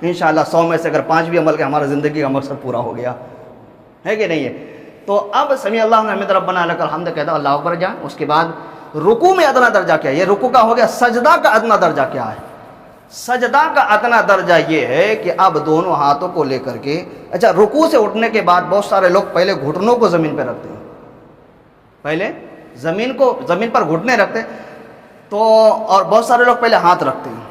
انشاءاللہ 100 میں سے اگر 5 بھی عمل کے ہمارا زندگی کا مقصد پورا ہو گیا ہے کہ نہیں ہے. تو اب سمیع اللہ لمن حمدہ ربنا لک الحمد کہتا اللہ اکبر جائیں. اس کے بعد رکوع میں ادنا درجہ کیا ہے؟ یہ رکوع کا ہو گیا. سجدہ کا ادنا درجہ کیا ہے؟ سجدہ کا ادنا درجہ یہ ہے کہ اب دونوں ہاتھوں کو لے کر کے اچھا رکوع سے اٹھنے کے بعد بہت سارے لوگ پہلے گھٹنوں کو زمین پہ رکھتے ہیں, پہلے زمین پر گھٹنے رکھتے ہیں, تو اور بہت سارے لوگ پہلے ہاتھ رکھتے ہیں.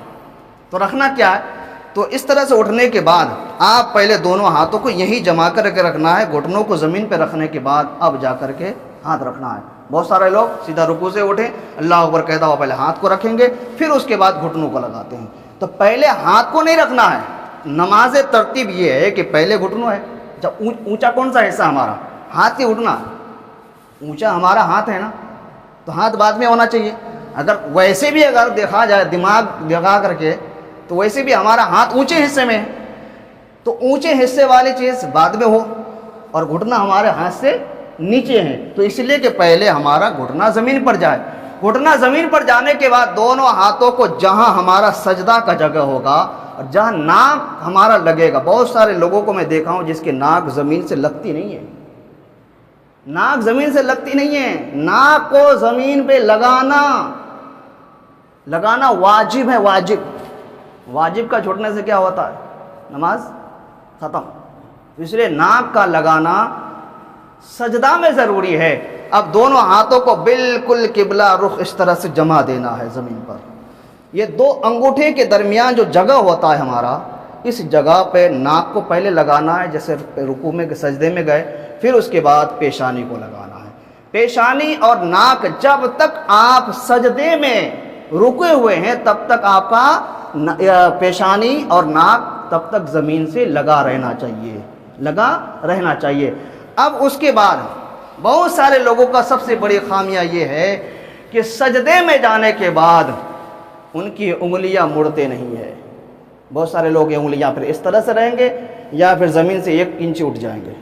تو رکھنا کیا ہے؟ تو اس طرح سے اٹھنے کے بعد آپ پہلے دونوں ہاتھوں کو یہیں جما کر کے رکھنا ہے, گھٹنوں کو زمین پہ رکھنے کے بعد اب جا کر کے ہاتھ رکھنا ہے. بہت سارے لوگ سیدھا رکوع سے اٹھیں اللہ اکبر کہتا ہوا پہلے ہاتھ کو رکھیں گے, پھر اس کے بعد گھٹنوں کو لگاتے ہیں. تو پہلے ہاتھ کو نہیں رکھنا ہے. نماز ترتیب یہ ہے کہ پہلے گھٹنوں ہے. جب اونچا کون سا حصہ ہمارا؟ ہاتھ کی اٹھنا. اونچا ہمارا ہاتھ ہے نا, تو ہاتھ بعد میں ہونا چاہیے. اگر ویسے بھی اگر دیکھا جائے دماغ لگا کر کے تو ویسے بھی ہمارا ہاتھ اونچے حصے میں ہے, تو اونچے حصے والی چیز بعد میں ہو اور گھٹنا ہمارے ہاتھ سے نیچے ہیں. تو اس لیے کہ پہلے ہمارا گھٹنا زمین پر جائے. گھٹنا زمین پر جانے کے بعد دونوں ہاتھوں کو جہاں ہمارا سجدہ کا جگہ ہوگا اور جہاں ناک ہمارا لگے گا, بہت سارے لوگوں کو میں دیکھا ہوں جس کے ناک زمین سے لگتی نہیں ہے. ناک زمین سے لگتی نہیں ہے. ناک کو زمین پہ لگانا واجب ہے. واجب کا چھوٹنے سے کیا ہوتا ہے؟ نماز ختم. اس لیے ناک کا لگانا سجدہ میں ضروری ہے. اب دونوں ہاتھوں کو بالکل قبلہ رخ اس طرح سے جما دینا ہے زمین پر. یہ دو انگوٹھے کے درمیان جو جگہ ہوتا ہے ہمارا, اس جگہ پہ ناک کو پہلے لگانا ہے, جیسے رکوع میں سجدے میں گئے, پھر اس کے بعد پیشانی کو لگانا ہے. پیشانی اور ناک جب تک آپ سجدے میں رکے ہوئے ہیں تب تک آپ کا پیشانی اور ناک تب تک زمین سے لگا رہنا چاہیے. اب اس کے بعد بہت سارے لوگوں کا سب سے بڑی خامیہ یہ ہے کہ سجدے میں جانے کے بعد ان کی انگلیاں مڑتے نہیں ہیں. بہت سارے لوگ یہ انگلیاں پھر اس طرح سے رہیں گے یا پھر زمین سے 1 انچ اٹھ جائیں گے.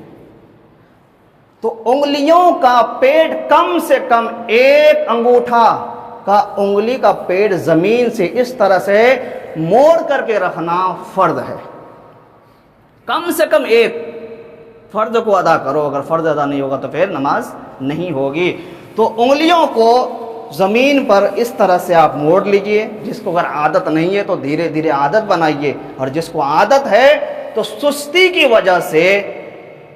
تو انگلیوں کا پیڑ کم سے کم ایک انگوٹھا کا انگلی کا پیڑ زمین سے اس طرح سے موڑ کر کے رکھنا فرض ہے. کم سے کم ایک فرض کو ادا کرو. اگر فرض ادا نہیں ہوگا تو پھر نماز نہیں ہوگی. تو انگلیوں کو زمین پر اس طرح سے آپ موڑ لیجئے. جس کو اگر عادت نہیں ہے تو دھیرے دھیرے عادت بنائیے, اور جس کو عادت ہے تو سستی کی وجہ سے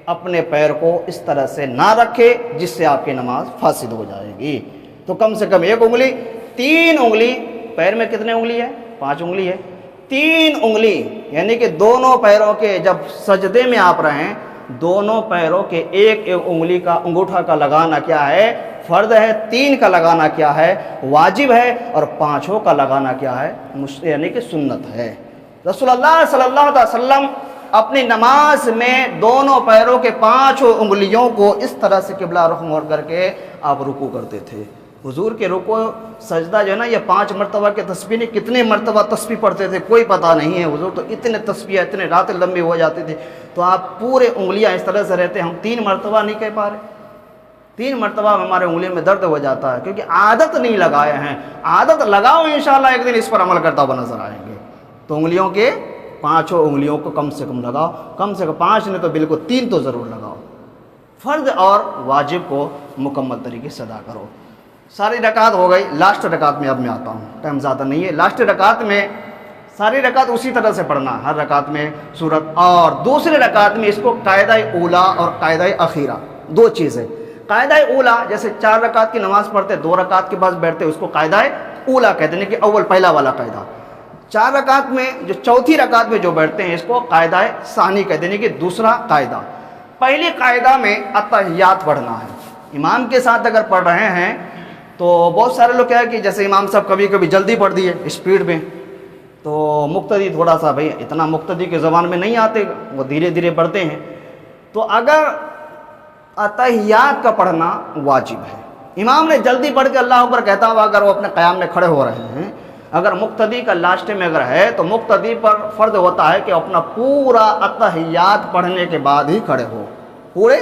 اپنے پیر کو اس طرح سے نہ رکھے جس سے آپ کی نماز فاسد ہو جائے گی. تو کم سے کم 1 انگلی, 3 انگلی, پیر میں کتنے انگلی ہے؟ 5 انگلی ہے. 3 انگلی یعنی کہ دونوں پیروں کے جب سجدے میں آپ رہیں, دونوں پیروں کے ایک انگلی کا انگوٹھا کا لگانا کیا ہے؟ فرض ہے. 3 کا لگانا کیا ہے؟ واجب ہے. اور 5 کا لگانا کیا ہے؟ یعنی کہ سنت ہے. رسول اللہ صلی اللہ علیہ وسلم اپنی نماز میں دونوں پیروں کے 5 انگلیوں کو اس طرح سے قبلہ رخ موڑ کر کے آپ رکوع کرتے تھے. حضور کے رکوع سجدہ جو ہے نا, یہ 5 مرتبہ کے تسبیح نہیں, کتنے مرتبہ تسبیح پڑھتے تھے کوئی پتہ نہیں ہے. حضور تو اتنے تسبیح, اتنے راتیں لمبی ہو جاتی تھی. تو آپ پورے انگلیاں اس طرح سے رہتے, ہم 3 مرتبہ نہیں کہہ پا رہے. 3 مرتبہ ہمارے انگلیوں میں درد ہو جاتا ہے کیونکہ عادت نہیں لگائے ہیں. عادت لگاؤ, انشاءاللہ ایک دن اس پر عمل کرتا ہوا نظر آئیں گے. تو انگلیوں کے 5 انگلیوں کو کم سے کم لگاؤ. کم سے کم 5 نہیں تو بالکل 3 تو ضرور لگاؤ. فرض اور واجب کو مکمل طریقے سے ادا کرو. ساری رکعت ہو گئی. لاسٹ رکعت میں اب میں آتا ہوں, ٹائم زیادہ نہیں ہے. لاسٹ رکعت میں ساری رکعت اسی طرح سے پڑھنا, ہر رکعت میں سورت, اور دوسرے رکعت میں اس کو قاعدہ اولا اور قاعدہ اخیرہ 2 چیزیں. قاعدہ اولا جیسے 4 رکعت کی نماز پڑھتے 2 رکعت کے بعد بیٹھتے, اس کو قاعدہ اولا کہتے ہیں کہ اول پہلا والا قاعدہ. 4 رکعت میں جو چوتھی رکعت میں جو بیٹھتے ہیں اس کو قاعدہ ثانی کہتے ہیں کہ دوسرا قاعدہ. پہلی قاعدہ میں اتحیات پڑھنا ہے. امام کے ساتھ اگر پڑھ رہے ہیں تو بہت سارے لوگ کیا ہے کہ جیسے امام صاحب کبھی کبھی جلدی پڑھ دیے اسپیڈ میں, تو مقتدی تھوڑا سا, بھائی اتنا مقتدی کے زبان میں نہیں آتے, وہ دھیرے دھیرے پڑھتے ہیں. تو اگر اتحیات کا پڑھنا واجب ہے, امام نے جلدی پڑھ کے اللہ اکبر کہتا ہوا اگر وہ اپنے قیام میں کھڑے ہو رہے ہیں, اگر مقتدی کا لاسٹ میں اگر ہے تو مقتدی پر فرض ہوتا ہے کہ اپنا پورا اتحیات پڑھنے کے بعد ہی کھڑے ہو, پورے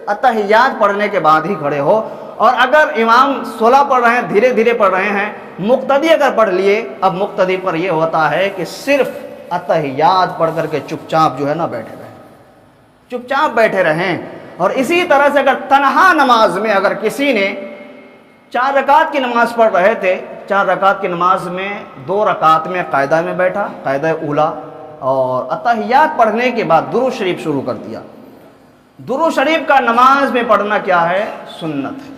اتحیات پڑھنے کے بعد ہی کھڑے ہو. اور اگر امام 16 پڑھ رہے ہیں, دھیرے دھیرے پڑھ رہے ہیں, مقتدی اگر پڑھ لیے, اب مقتدی پر یہ ہوتا ہے کہ صرف اتحیات پڑھ کر کے چپ چاپ جو ہے نا بیٹھے رہیں، چپ چاپ بیٹھے رہیں۔ اور اسی طرح سے اگر تنہا نماز میں اگر کسی نے 4 رکعت کی نماز پڑھ رہے تھے، 4 رکعت کی نماز میں 2 رکعت میں قاعدہ میں بیٹھا، قاعدہ اولا، اور اتحیات پڑھنے کے بعد درود شریف شروع کر دیا۔ درود شریف کا نماز میں پڑھنا کیا ہے؟ سنت ہے۔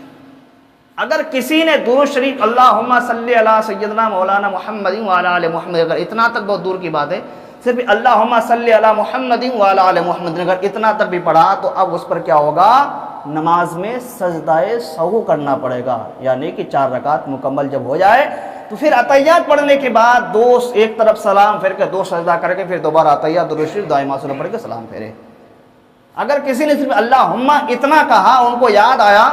اگر کسی نے درود شریف اللہم صلی علی سیدنا مولانا محمد وعلی آل محمد، اگر اتنا تک بہت دور کی بات ہے، صرف اللہم صلی علی محمد وعلی آل محمد اگر اتنا تک بھی پڑھا تو اب اس پر کیا ہوگا؟ نماز میں سجدہ سہو کرنا پڑے گا، یعنی کہ 4 رکعت مکمل جب ہو جائے تو پھر اتحیات پڑھنے کے بعد ایک طرف سلام پھر کے 2 سجدہ کر کے پھر دوبارہ اتحیات درود شریف دعائے معصورہ پڑھ کے سلام پھیرے۔ اگر کسی نے صرف اللہم اتنا کہا، ان کو یاد آیا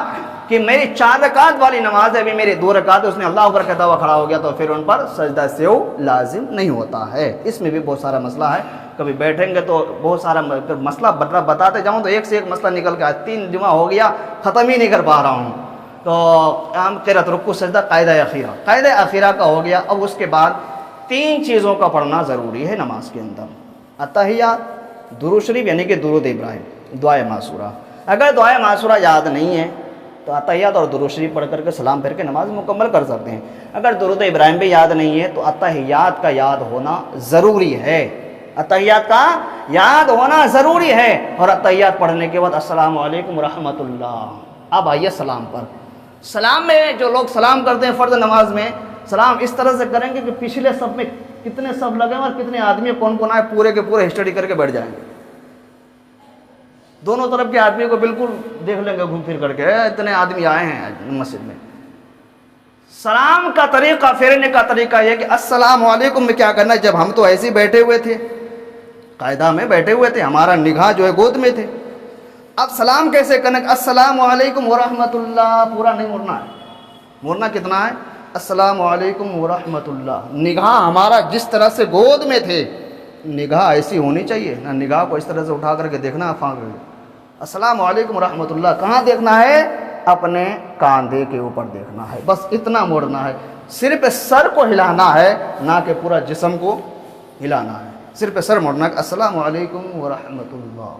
کہ میری 4 رکعت والی نماز ہے، ابھی میری 2 رکعت، اس نے اللہ اکبر کہتا ہوا کھڑا ہو گیا، تو پھر ان پر سجدہ سہو لازم نہیں ہوتا ہے۔ اس میں بھی بہت سارا مسئلہ ہے، کبھی بیٹھیں گے تو بہت سارا مسئلہ بتاتے جاؤں تو ایک سے ایک مسئلہ نکل کے 3 جمعہ ہو گیا، ختم ہی نہیں کر پا رہا ہوں۔ تو قرات رکوع سجدہ قاعدہ اخیرہ، قاعدہ اخیرہ کا ہو گیا۔ اب اس کے بعد 3 چیزوں کا پڑھنا ضروری ہے نماز کے اندر: اتحیات، درود شریف یعنی کہ درود ابراہیم، دعائے معصورہ۔ اگر دعائے معصورہ یاد نہیں ہے تو اتحیات اور درود شریف پڑھ کر کے سلام پھیر کے نماز مکمل کر سکتے ہیں۔ اگر درود ابراہیم بھی یاد نہیں ہے تو اتحیات کا یاد ہونا ضروری ہے، اتحیات کا یاد ہونا ضروری ہے۔ اور اتحیات پڑھنے کے بعد السلام علیکم ورحمۃ اللہ۔ اب آئیے سلام پر۔ سلام میں جو لوگ سلام کرتے ہیں فرض نماز میں، سلام اس طرح سے کریں گے کہ پچھلے صف میں کتنے صف لگے ہیں اور کتنے آدمی کون کون آئے پورے کے پورے ہسٹری کر کے بیٹھ جائیں گے۔ دونوں طرف کے آدمی کو بالکل دیکھ لیں گے گھوم پھر کر کے، اتنے آدمی آئے ہیں مسجد میں۔ سلام کا طریقہ، پھیرنے کا طریقہ یہ کہ السلام علیکم میں کیا کرنا ہے؟ جب ہم تو ایسے ہی بیٹھے ہوئے تھے، قاعدہ میں بیٹھے ہوئے تھے، ہمارا نگاہ جو ہے گود میں تھے۔ اب سلام کیسے کرنا ہے؟ السلام علیکم ورحمۃ اللہ، پورا نہیں مڑنا ہے۔ مڑنا کتنا ہے؟ السلام علیکم ورحمۃ اللہ۔ نگاہ ہمارا جس طرح سے گود میں تھے، نگاہ ایسی ہونی چاہیے نا، نگاہ کو اس طرح سے اٹھا کر کے دیکھنا ہے، فاں السلام علیکم ورحمۃ اللہ کہاں دیکھنا ہے؟ اپنے کاندھے کے اوپر دیکھنا ہے، بس اتنا موڑنا ہے۔ صرف سر کو ہلانا ہے، نہ کہ پورا جسم کو ہلانا ہے، صرف سر موڑنا ہے۔ السلام علیکم ورحمۃ اللہ،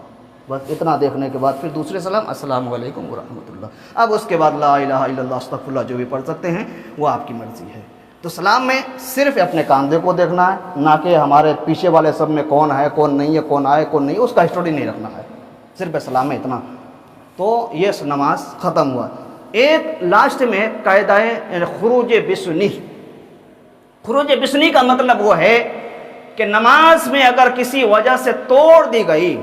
بس اتنا دیکھنے کے بعد پھر دوسرے سلام السلام علیکم ورحمۃ اللہ۔ اب اس کے بعد لا الہ الا اللہ استغفر اللہ جو بھی پڑھ سکتے ہیں وہ آپ کی مرضی ہے۔ تو سلام میں صرف اپنے کاندھے کو دیکھنا ہے، نہ کہ ہمارے پیچھے والے سب میں کون ہے کون نہیں ہے، کون آئے کون نہیں، اس کا ہسٹوری نہیں رکھنا ہے، صرف سلام میں اتنا۔ تو یہ نماز ختم ہوا۔ ایک لاسٹ میں قاعدہ ہے خروج بسنی۔ خروج بسنی کا مطلب وہ ہے کہ نماز میں اگر کسی وجہ سے توڑ دی گئی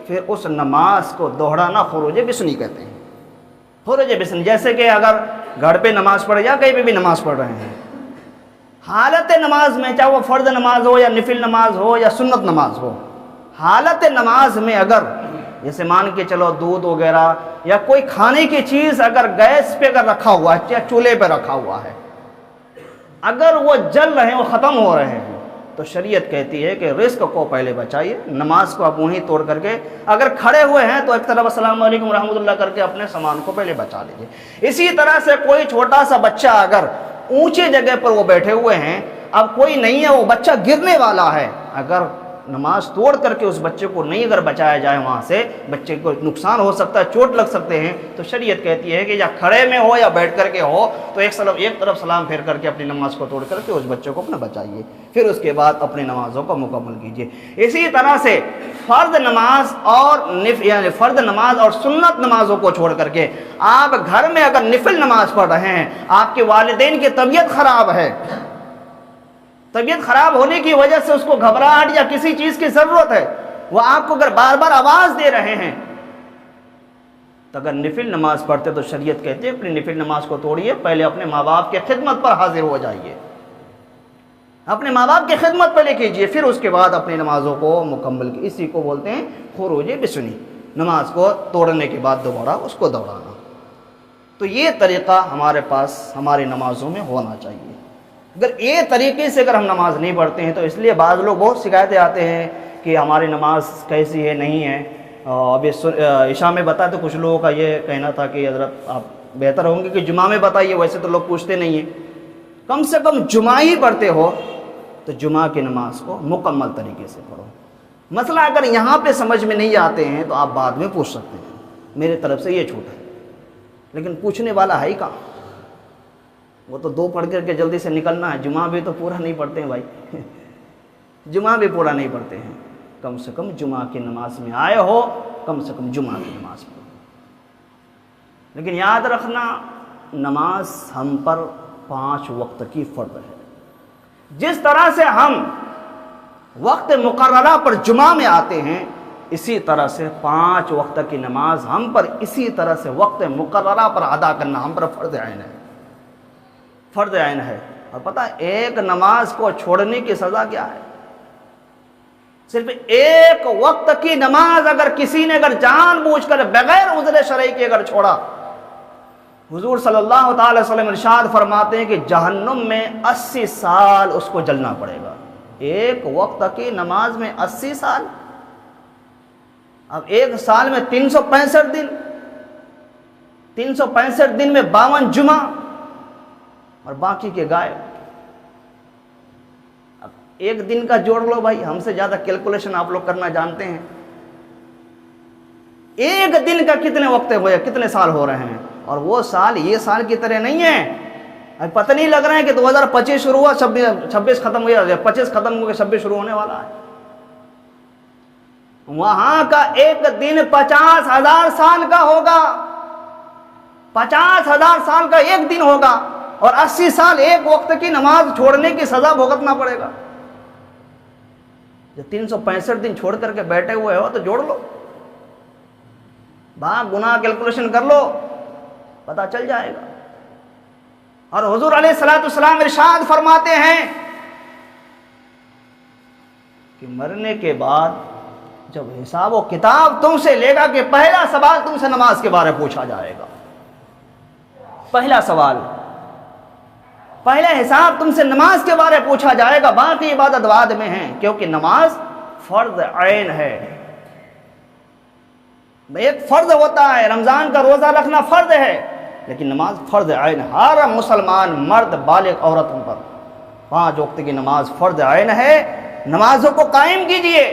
پھر اس نماز کو دوہرانا خروج بسنی کہتے ہیں۔ خروج بسنی جیسے کہ اگر گھر پہ نماز پڑھ یا کہیں پہ بھی نماز پڑھ رہے ہیں، حالت نماز میں چاہے وہ فرض نماز ہو یا نفل نماز ہو یا سنت نماز ہو، حالت نماز میں اگر جیسے مان کے چلو دودھ وغیرہ یا کوئی کھانے کی چیز اگر گیس پہ اگر رکھا ہوا ہے یا چولہے پہ رکھا ہوا ہے، اگر وہ جل رہے ہیں، وہ ختم ہو رہے ہیں، تو شریعت کہتی ہے کہ رزق کو پہلے بچائیے، نماز کو آپ وہیں توڑ کر کے اگر کھڑے ہوئے ہیں تو ایک طرف السلام علیکم ورحمۃ اللہ کر کے اپنے سامان کو پہلے بچا لیجیے۔ اسی طرح سے کوئی چھوٹا سا بچہ اگر اونچی جگہ پر وہ بیٹھے ہوئے ہیں، اب کوئی نہیں ہے، وہ بچہ گرنے والا ہے، اگر نماز توڑ کر کے اس بچے کو نہیں اگر بچایا جائے، وہاں سے بچے کو نقصان ہو سکتا ہے، چوٹ لگ سکتے ہیں، تو شریعت کہتی ہے کہ یا کھڑے میں ہو یا بیٹھ کر کے ہو تو ایک طرف سلام پھیر کر کے اپنی نماز کو توڑ کر کے اس بچے کو اپنا بچائیے، پھر اس کے بعد اپنی نمازوں کو مکمل کیجیے۔ اسی طرح سے فرض نماز یعنی فرض نماز اور سنت نمازوں کو چھوڑ کر کے آپ گھر میں اگر نفل نماز پڑھ رہے ہیں، آپ کے والدین کی طبیعت خراب ہے، طبیعت خراب ہونے کی وجہ سے اس کو گھبراہٹ یا کسی چیز کی ضرورت ہے، وہ آپ کو اگر بار بار آواز دے رہے ہیں، تو اگر نفل نماز پڑھتے تو شریعت کہتے ہیں اپنی نفل نماز کو توڑیے، پہلے اپنے ماں باپ کے خدمت پر حاضر ہو جائیے، اپنے ماں باپ کی خدمت پہلے کیجیے، پھر اس کے بعد اپنی نمازوں کو مکمل کی۔ اسی کو بولتے ہیں خروج بسنی، نماز کو توڑنے کے بعد دوبارہ اس کو دوہرانا۔ تو یہ طریقہ ہمارے پاس ہماری نمازوں میں ہونا چاہیے۔ اگر یہ طریقے سے اگر ہم نماز نہیں پڑھتے ہیں تو اس لیے بعض لوگ بہت شکایتیں آتے ہیں کہ ہماری نماز کیسی ہے نہیں ہے۔ ابھی عشاء میں بتایا تو کچھ لوگوں کا یہ کہنا تھا کہ حضرت آپ بہتر ہوں گے کہ جمعہ میں بتائیے، ویسے تو لوگ پوچھتے نہیں ہیں، کم سے کم جمعہ ہی پڑھتے ہو تو جمعہ کی نماز کو مکمل طریقے سے پڑھو۔ مسئلہ اگر یہاں پہ سمجھ میں نہیں آتے ہیں تو آپ بعد میں پوچھ سکتے ہیں، میرے طرف سے یہ چھوٹ ہے، لیکن پوچھنے والا ہے ہی کہاں؟ وہ تو 2 پڑھ کر کے جلدی سے نکلنا ہے، جمعہ بھی تو پورا نہیں پڑھتے ہیں بھائی جمعہ بھی پورا نہیں پڑھتے ہیں۔ کم سے کم جمعہ کی نماز میں آئے ہو، کم سے کم جمعہ کی نماز پڑھو۔ لیکن یاد رکھنا، نماز ہم پر 5 وقت کی فرض ہے۔ جس طرح سے ہم وقت مقررہ پر جمعہ میں آتے ہیں، اسی طرح سے 5 وقت کی نماز ہم پر اسی طرح سے وقت مقررہ پر ادا کرنا ہم پر فرض عین ہے، فرض عین ہے۔ اور پتہ ایک نماز کو چھوڑنے کی سزا کیا ہے؟ صرف ایک وقت کی نماز اگر کسی نے جان بوجھ کر بغیر عذر شرعی کے اگر چھوڑا، حضور صلی اللہ تعالی وسلم ارشاد فرماتے ہیں کہ جہنم میں 80 سال اس کو جلنا پڑے گا۔ ایک وقت کی نماز میں 80 سال، اب ایک سال میں 365 دن، 365 دن میں 52 جمعہ اور باقی کے غائب۔ اب ایک دن کا جوڑ لو بھائی، ہم سے زیادہ کیلکولیشن آپ لوگ کرنا جانتے ہیں۔ ایک دن کا کتنے وقت ہوئے، کتنے سال ہو رہے ہیں، اور وہ سال یہ سال کی طرح نہیں ہے۔ اب پتہ نہیں لگ رہا ہے کہ 2025 شروع ہوا، 26 ختم ہوا، 25 ختم ہو کے 26 شروع ہونے والا ہے۔ وہاں کا ایک دن 50,000 سال کا ہوگا، 50,000 سال کا ایک دن ہوگا، اور 80 سال ایک وقت کی نماز چھوڑنے کی سزا بھگتنا پڑے گا۔ جو 365 دن چھوڑ کر کے بیٹھے ہوئے ہو تو جوڑ لو، بھاگ گناہ کیلکولیشن کر لو، پتہ چل جائے گا۔ اور حضور علیہ الصلوۃ والسلام ارشاد فرماتے ہیں کہ مرنے کے بعد جب حساب و کتاب تم سے لے گا کہ پہلا سوال تم سے نماز کے بارے پوچھا جائے گا، پہلا سوال، پہلا حساب تم سے نماز کے بارے پوچھا جائے گا، باقی عبادت بعد میں ہیں، کیونکہ نماز فرض عین ہے۔ ایک فرض ہوتا ہے، رمضان کا روزہ رکھنا فرض ہے، لیکن نماز فرض عین، ہر مسلمان مرد بالغ عورتوں پر 5 وقت کی نماز فرض عین ہے۔ نمازوں کو قائم کیجئے۔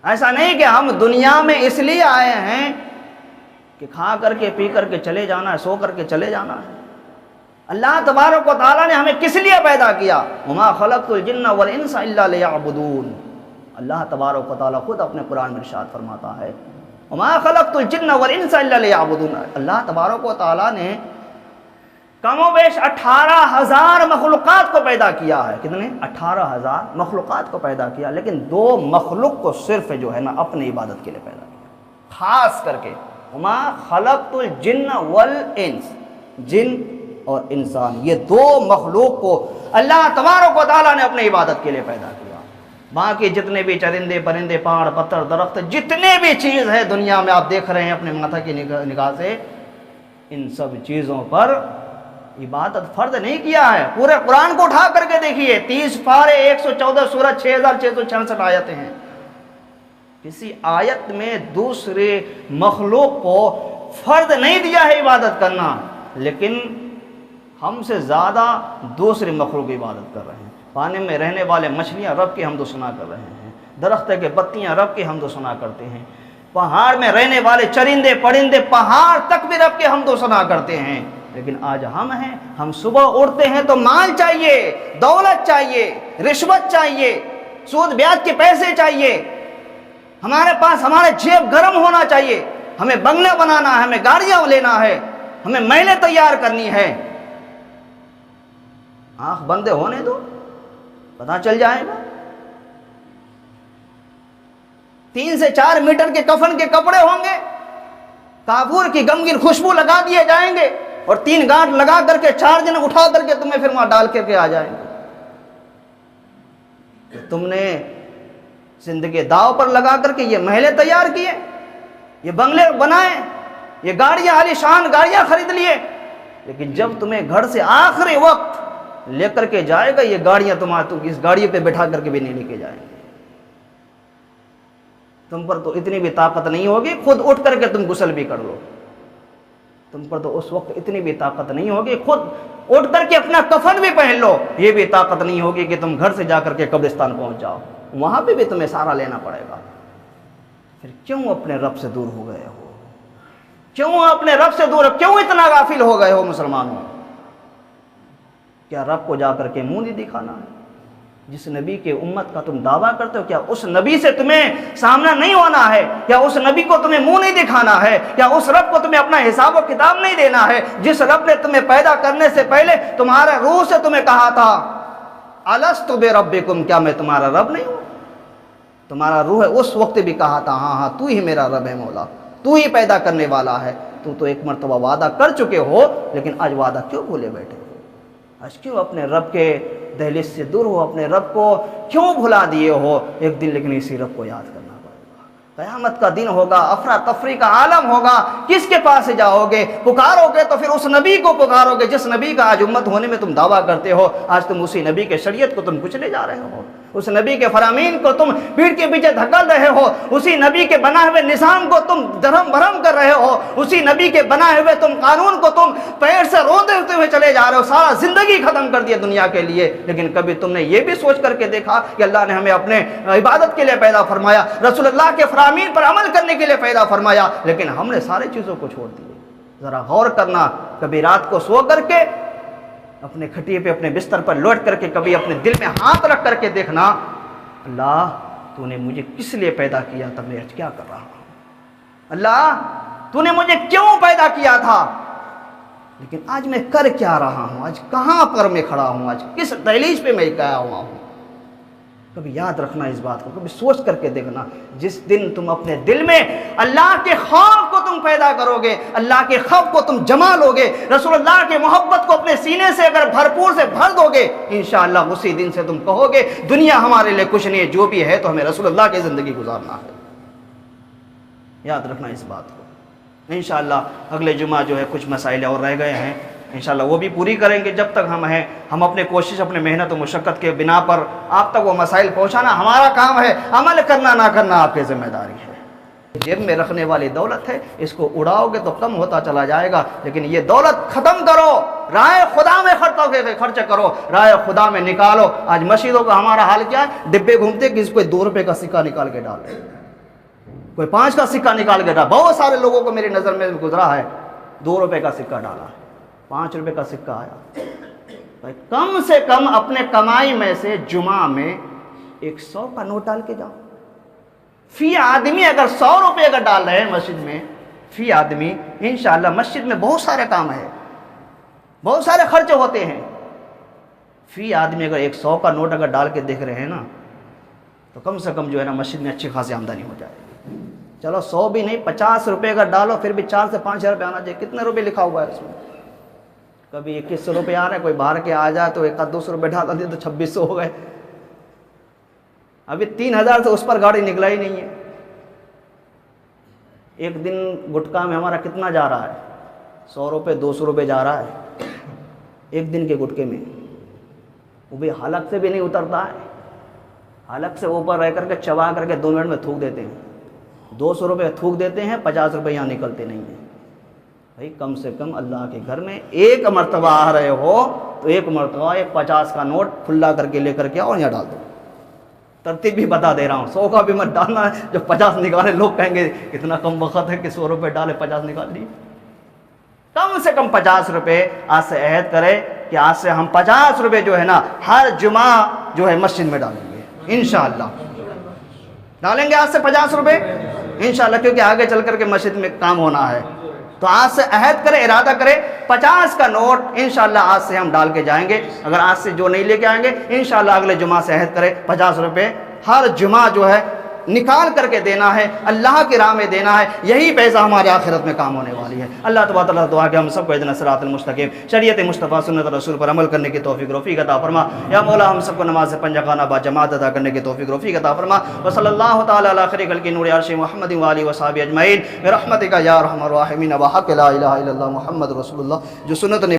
ایسا نہیں کہ ہم دنیا میں اس لیے آئے ہیں کہ کھا کر کے پی کر کے چلے جانا ہے، سو کر کے چلے جانا ہے۔ اللہ تبارک و تعالیٰ نے ہمیں کس لیے پیدا کیا؟ وما خلقت الجن والانس الا لیعبدون۔ اللہ تبارک و تعالیٰ خود اپنے قرآن میں ارشاد فرماتا ہے وما خلقت الجن والانس الا لیعبدون۔ اللہ تبارک و تعالیٰ نے کم و بیش 18,000 مخلوقات کو پیدا کیا ہے۔ کتنے؟ 18,000 مخلوقات کو پیدا کیا، لیکن 2 مخلوق کو صرف جو ہے نا اپنی عبادت کے لیے پیدا کیا، خاص کر کے وما خلقت الجن والانس، جن اور انسان، یہ 2 مخلوق کو اللہ تبارک و تعالیٰ نے اپنی عبادت کے لیے پیدا کیا۔ باقی جتنے بھی چرندے پرندے پہاڑ پتھر درخت جتنے بھی چیز ہے دنیا میں آپ دیکھ رہے ہیں اپنے ماتھا کی نگاہ سے، ان سب چیزوں پر عبادت فرض نہیں کیا ہے۔ پورے قرآن کو اٹھا کر کے دیکھیے، 30 پارے 114 سورت 6666 آیتیں ہیں، کسی آیت میں دوسرے مخلوق کو فرض نہیں دیا ہے عبادت کرنا، لیکن ہم سے زیادہ دوسرے مخلوق کی عبادت کر رہے ہیں۔ پانی میں رہنے والے مچھلیاں رب کی حمد و ثنا کر رہے ہیں، درخت کے پتیاں رب کی حمد و ثنا کرتے ہیں، پہاڑ میں رہنے والے چرندے پرندے پہاڑ تک بھی رب کی حمد و ثنا کرتے ہیں۔ لیکن آج ہم ہیں، ہم صبح اٹھتے ہیں تو مال چاہیے، دولت چاہیے، رشوت چاہیے، سود بیاج کے پیسے چاہیے، ہمارے پاس ہمارے جیب گرم ہونا چاہیے، ہمیں بنگلے بنانا ہے، ہمیں گاڑیاں لینا ہے، ہمیں محلیں تیار کرنی ہے۔ آنکھ بندے ہونے دو، پتہ چل جائے گا۔ 3 سے 4 میٹر کے کفن کے کپڑے ہوں گے، کافور کی غمگین خوشبو لگا دیے جائیں گے، اور 3 گانٹ لگا کر کے 4 دن اٹھا کر کے تمہیں پھر وہاں ڈال کر کے آ جائیں گے۔ تم نے زندگی داؤ پر لگا کر کے یہ محلیں تیار کیے، یہ بنگلے بنائے، یہ گاڑیاں عالی شان گاڑیاں خرید لیے، لیکن جب تمہیں گھر سے آخری وقت لے کر کے جائے گا یہ گاڑیاں، تم اس گاڑی پہ بٹھا کر کے بھی نہیں لے کے جائیں گے۔ تم پر تو اتنی بھی طاقت نہیں ہوگی خود اٹھ کر کے تم غسل بھی کر لو، تم پر تو اس وقت اتنی بھی طاقت نہیں ہوگی، خود اٹھ کر کے اپنا کفن بھی پہن لو، یہ بھی طاقت نہیں ہوگی کہ تم گھر سے جا کر کے قبرستان پہنچ جاؤ، وہاں پہ بھی تمہیں سہارا لینا پڑے گا۔ پھر کیوں اپنے رب سے دور ہو گئے ہو؟ کیوں اپنے رب سے دور، کیوں اتنا غافل ہو گئے ہو مسلمانوں؟ کیا رب کو جا کر کے منہ نہیں دکھانا ہے؟ جس نبی کے امت کا تم دعویٰ کرتے ہو، کیا اس نبی سے تمہیں سامنا نہیں ہونا ہے؟ کیا اس نبی کو تمہیں منہ نہیں دکھانا ہے؟ کیا اس رب کو تمہیں اپنا حساب و کتاب نہیں دینا ہے؟ جس رب نے تمہیں پیدا کرنے سے پہلے تمہارا روح سے تمہیں کہا تھا الست بربکم، کیا میں تمہارا رب نہیں ہوں؟ تمہارا روح اس وقت بھی کہا تھا ہاں ہاں تو ہی میرا رب ہے مولا، تو ہی پیدا کرنے والا ہے۔ تو ایک مرتبہ وعدہ کر چکے ہو، لیکن آج وعدہ کیوں بھولے بیٹھے ہو؟ آج کیوں اپنے رب کے دہلیز سے دور ہو؟ اپنے رب کو کیوں بھلا دیے ہو؟ ایک دن لیکن اسی رب کو یاد کرنا پڑے گا۔ قیامت کا دن ہوگا، افراتفری کا عالم ہوگا، کس کے پاس جاؤ گے؟ پکارو گے تو پھر اس نبی کو پکارو گے جس نبی کا آج امت ہونے میں تم دعویٰ کرتے ہو۔ آج تم اسی نبی کے شریعت کو تم کچلے جا رہے ہو، اس نبی کے فرامین کو تم پیٹھ کے پیچھے دھکل رہے ہو، اسی نبی کے بنائے ہوئے نظام کو تم درہم بھرم کر رہے ہو، اسی نبی کے بنائے ہوئے تم قانون کو تم پیر سے روتے ہوئے چلے جا رہے ہو۔ سارا زندگی ختم کر دیا دنیا کے لیے، لیکن کبھی تم نے یہ بھی سوچ کر کے دیکھا کہ اللہ نے ہمیں اپنے عبادت کے لیے پیدا فرمایا، رسول اللہ کے فرامین پر عمل کرنے کے لیے پیدا فرمایا، لیکن ہم نے ساری چیزوں کو چھوڑ دیے۔ ذرا غور کرنا، کبھی رات کو سو کر کے اپنے کھٹیے پہ اپنے بستر پر لوٹ کر کے کبھی اپنے دل میں ہاتھ رکھ کر کے دیکھنا، اللہ تو نے مجھے کس لیے پیدا کیا تھا، میں آج کیا کر رہا ہوں؟ اللہ تو نے مجھے کیوں پیدا کیا تھا، لیکن آج میں کر کیا رہا ہوں؟ آج کہاں پر میں کھڑا ہوں؟ آج کس دہلیز پہ میں گیا ہوا ہوں؟ کبھی یاد رکھنا اس بات کو، کبھی سوچ کر کے دیکھنا۔ جس دن تم اپنے دل میں اللہ کے خوف کو تم پیدا کرو گے، اللہ کے خوف کو تم جما لو گے، رسول اللہ کی محبت کو اپنے سینے سے اگر بھرپور سے بھر دو گے، انشاءاللہ اسی دن سے تم کہو گے دنیا ہمارے لیے کچھ نہیں ہے، جو بھی ہے تو ہمیں رسول اللہ کی زندگی گزارنا ہے۔ یاد رکھنا اس بات کو۔ انشاءاللہ اگلے جمعہ جو ہے کچھ مسائل اور رہ گئے ہیں، انشاءاللہ وہ بھی پوری کریں گے۔ جب تک ہم ہیں، ہم اپنے کوشش، اپنے محنت و مشقت کے بنا پر آپ تک وہ مسائل پہنچانا ہمارا کام ہے، عمل کرنا نہ کرنا آپ کی ذمہ داری ہے۔ جیب میں رکھنے والی دولت ہے، اس کو اڑاؤ گے تو کم ہوتا چلا جائے گا، لیکن یہ دولت ختم کرو، راہ خدا میں خرچ کرو، راہ خدا میں نکالو۔ آج مسجدوں کا ہمارا حال کیا ہے؟ ڈبے گھومتے کہ کوئی 2 روپے کا سکہ نکال کے ڈالے، کوئی 5 کا سکہ نکال کے ڈالا۔ بہت سارے لوگوں کو میری نظر میں گزرا ہے، 2 روپے کا سکہ ڈالا، 5 روپے کا سکہ آیا۔ بھائی کم سے کم اپنے کمائی میں سے جمعہ میں 100 کا نوٹ ڈال کے جاؤ۔ فی آدمی اگر 100 روپے اگر ڈال رہے ہیں مسجد میں، فی آدمی، انشاءاللہ مسجد میں بہت سارے کام ہے، بہت سارے خرچ ہوتے ہیں۔ فی آدمی اگر 100 کا نوٹ اگر ڈال کے دیکھ رہے ہیں نا، تو کم سے کم جو ہے نا مسجد میں اچھی خاصی آمدنی ہو جائے گی۔ چلو 100 بھی نہیں، 50 روپے اگر ڈالو پھر بھی 4 سے 5 ہزار روپے آنا چاہیے۔ کتنے روپے لکھا ہوا ہے اس میں؟ کبھی 2100 روپے آ رہے ہیں، کوئی باہر کے آ جائے تو 100-200 روپے ڈالا دے تو 2600 ہو گئے۔ ابھی 3000 سے اس پر گاڑی نکلا ہی نہیں ہے۔ ایک دن گٹکا میں ہمارا کتنا جا رہا ہے؟ 100 روپے 200 روپے جا رہا ہے ایک دن کے گٹکے میں۔ وہ بھی حلق سے بھی نہیں اترتا ہے، حلق سے اوپر رہ کر کے چبا کر کے 2 منٹ میں تھوک دیتے ہیں، 200 روپے تھوک دیتے ہیں، 50 روپے یہاں نکلتے نہیں ہیں۔ بھائی کم سے کم اللہ کے گھر میں ایک مرتبہ آ رہے ہو تو ایک مرتبہ ایک 50 کا نوٹ کھلا کر کے لے کر کے اور یہاں ڈال دو۔ ترتیب بھی بتا دے رہا ہوں، 100 کا بھی مت ڈالنا ہے، جو 50 نکالے لوگ کہیں گے اتنا کم وقت ہے کہ 100 روپے ڈالے 50 نکال لیے۔ کم سے کم 50 روپے آج سے عہد کرے کہ آج سے ہم 50 روپے جو ہے نا ہر جمعہ جو ہے مسجد میں ڈالیں گے، انشاءاللہ ڈالیں گے آج سے 50 روپے انشاءاللہ، کیونکہ آگے چل کر کے مسجد میں کام ہونا ہے۔ تو آج سے عہد کرے، ارادہ کرے، 50 کا نوٹ انشاءاللہ آج سے ہم ڈال کے جائیں گے۔ اگر آج سے جو نہیں لے کے آئیں گے انشاءاللہ اگلے جمعہ سے عہد کرے 50 روپے ہر جمعہ جو ہے نکال کر کے دینا ہے، اللہ کی راہ میں دینا ہے، یہی پیسہ ہمارے آخرت میں کام ہونے والی ہے۔ اللہ تبارک و تعالیٰ دعا کہ ہم سب کو اہدنا الصراط المستقیم، شریعت مصطفیٰ سنت رسول پر عمل کرنے کی توفیق رفیق عطا فرما۔ یا مولا ہم سب کو نماز پنجگانہ با جماعت ادا کرنے کی توفیق رفیق عطا فرما۔ وصلی اللہ تعالیٰ علی خیر خلق نور عرش محمد و آلہ و صحبہ اجمعین برحمتک یا ارحم الراحمین، بحق لا الہ الا اللہ محمد رسول اللہ۔ جو سنت